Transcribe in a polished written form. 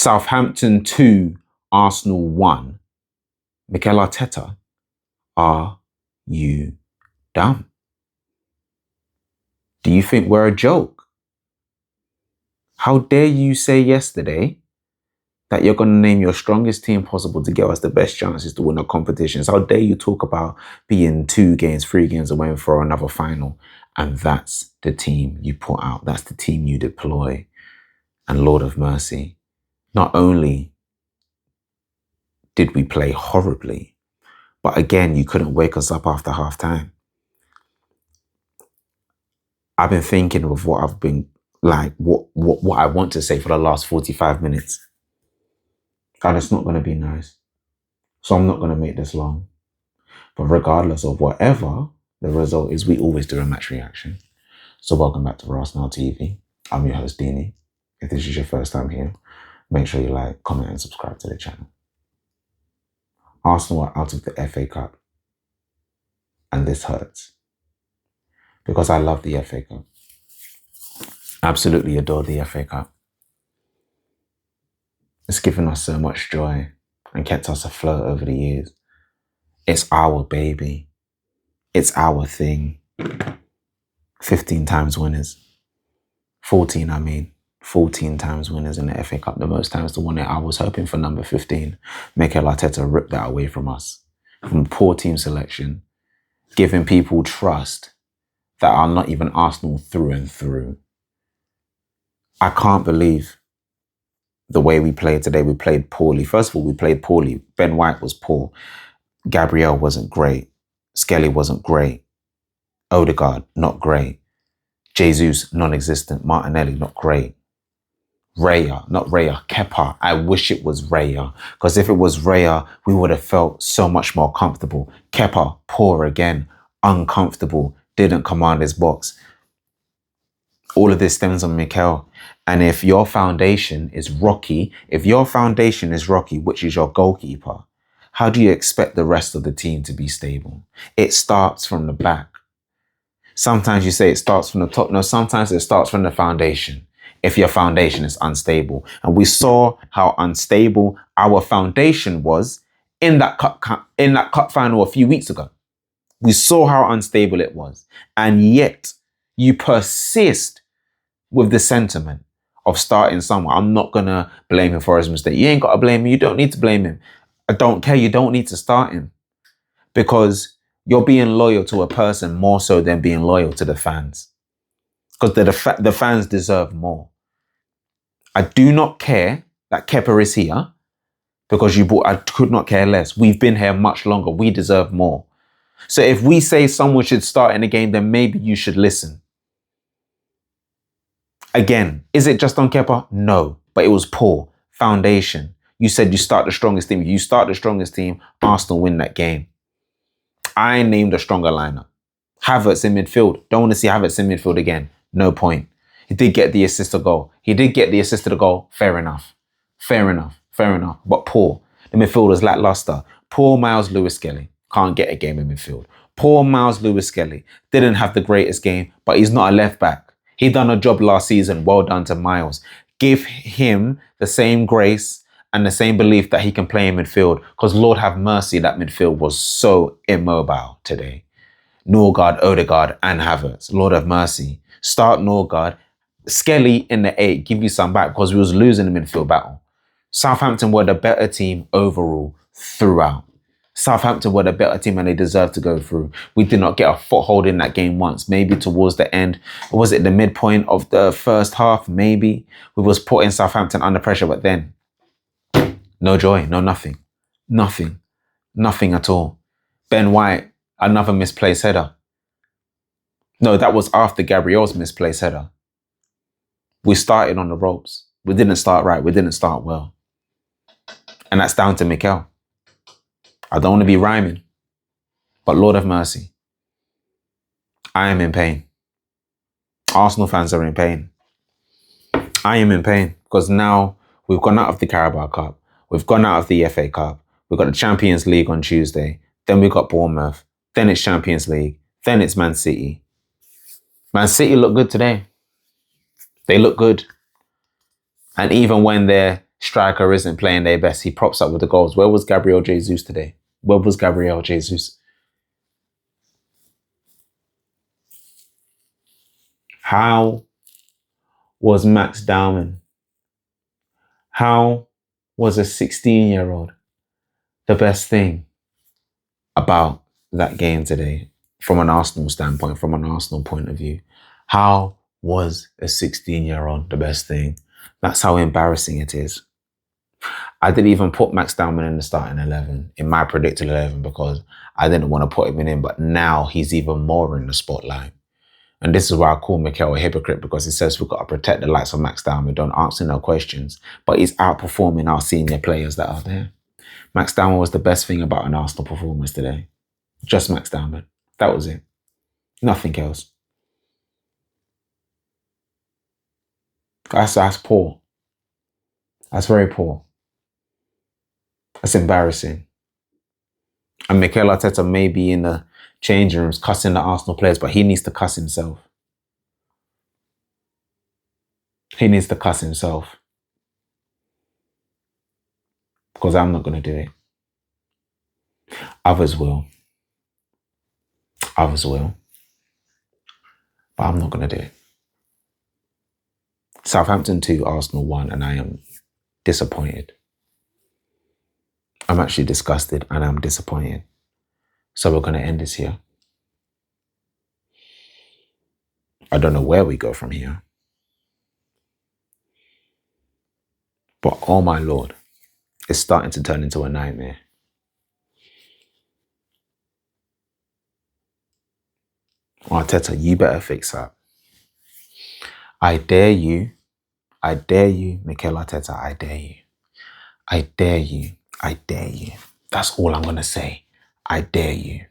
Southampton 2, Arsenal 1. Mikel Arteta, are you dumb? Do you think we're a joke? How dare you say yesterday that you're going to name your strongest team possible to give us the best chances to win our competitions? How dare you talk about being 2 games, 3 games away for another final? And that's the team you put out. That's the team you deploy. And Lord of mercy, not only did we play horribly, but again, you couldn't wake us up after half time. I've been thinking of what I've been like, what I want to say for the last 45 minutes. And it's not going to be nice. So I'm not going to make this long. But regardless of whatever the result is, we always do a match reaction. So welcome back to Rasenal TV. I'm your host, Dini. If this is your first time here, make sure you like, comment and subscribe to the channel. Arsenal are out of the FA Cup. And this hurts. Because I love the FA Cup. Absolutely adore the FA Cup. It's given us so much joy and kept us afloat over the years. It's our baby. It's our thing. 15 times winners. 14, I mean. 14 times winners in the FA Cup. The most times to win it. I was hoping for number 15. Mikel Arteta ripped that away from us. From poor team selection. Giving people trust that are not even Arsenal through and through. I can't believe the way we played today. We played poorly. First of all, we played poorly. Ben White was poor. Gabriel wasn't great. Skelly wasn't great. Odegaard, not great. Jesus, non-existent. Martinelli, not great. Raya, not Raya. Kepa, I wish it was Raya. Because if it was Raya, we would have felt so much more comfortable. Kepa, poor again. Uncomfortable. Didn't command his box. All of this stems on Mikel. And if your foundation is rocky, which is your goalkeeper, how do you expect the rest of the team to be stable? It starts from the back. Sometimes you say it starts from the top. No, sometimes it starts from the foundation. If your foundation is unstable. And we saw how unstable our foundation was in that cup final a few weeks ago. We saw how unstable it was. And yet you persist with the sentiment of starting someone. I'm not going to blame him for his mistake. You ain't got to blame him. You don't need to blame him. I don't care. You don't need to start him. Because you're being loyal to a person more so than being loyal to the fans. Because the fans deserve more. I do not care that Kepa is here because I could not care less. We've been here much longer. We deserve more. So if we say someone should start in a game, then maybe you should listen. Again, is it just on Kepa? No, but it was poor. Foundation. You said you start the strongest team. You start the strongest team, Arsenal win that game. I named a stronger lineup. Havertz in midfield. Don't want to see Havertz in midfield again. No point. He did get the assist to goal. Fair enough. But poor. The midfield was lackluster. Poor Miles Lewis-Skelly. Can't get a game in midfield. Poor Miles Lewis-Skelly. Didn't have the greatest game, but he's not a left back. He done a job last season. Well done to Miles. Give him the same grace and the same belief that he can play in midfield. Because Lord have mercy, that midfield was so immobile today. Norgard, Odegaard and Havertz. Lord have mercy. Start Norgard. Skelly in the 8. Give you some back because we was losing the midfield battle. Southampton were the better team overall throughout. Southampton were the better team and they deserved to go through. We did not get a foothold in that game once. Maybe towards the end. Or was it the midpoint of the first half? Maybe. We was putting Southampton under pressure, but then no joy, no nothing. Nothing. Nothing at all. Ben White, another misplaced header. No, that was after Gabriel's misplaced header. We started on the ropes. We didn't start right. We didn't start well. And that's down to Mikel. I don't want to be rhyming, but Lord have mercy. I am in pain. Arsenal fans are in pain. I am in pain because now we've gone out of the Carabao Cup. We've gone out of the FA Cup. We've got the Champions League on Tuesday. Then we've got Bournemouth. Then it's Champions League. Then it's Man City. Man City look good today. They look good. And even when they're striker isn't playing their best, he props up with the goals. Where was Gabriel Jesus today? Where was Gabriel Jesus? How was Max Dowman? How was a 16-year-old the best thing about that game today from an Arsenal standpoint, from an Arsenal point of view? How was a 16-year-old the best thing? That's how embarrassing it is. I didn't even put Max Dowman in the starting 11, in my predicted 11, because I didn't want to put him in, but now he's even more in the spotlight. And this is why I call Mikel a hypocrite, because he says we've got to protect the likes of Max Dowman, don't answer no questions, but he's outperforming our senior players that are there. Max Dowman was the best thing about an Arsenal performance today. Just Max Dowman. That was it. Nothing else. That's poor. That's very poor. That's embarrassing. And Mikel Arteta may be in the changing rooms cussing the Arsenal players, but he needs to cuss himself. He needs to cuss himself. Because I'm not going to do it. Others will. Others will. But I'm not going to do it. Southampton 2, Arsenal 1, and I am disappointed. I'm actually disgusted and I'm disappointed. So we're going to end this here. I don't know where we go from here. But oh my Lord, it's starting to turn into a nightmare. Arteta, you better fix up. I dare you, Mikel Arteta, I dare you. I dare you, I dare you. That's all I'm going to say. I dare you.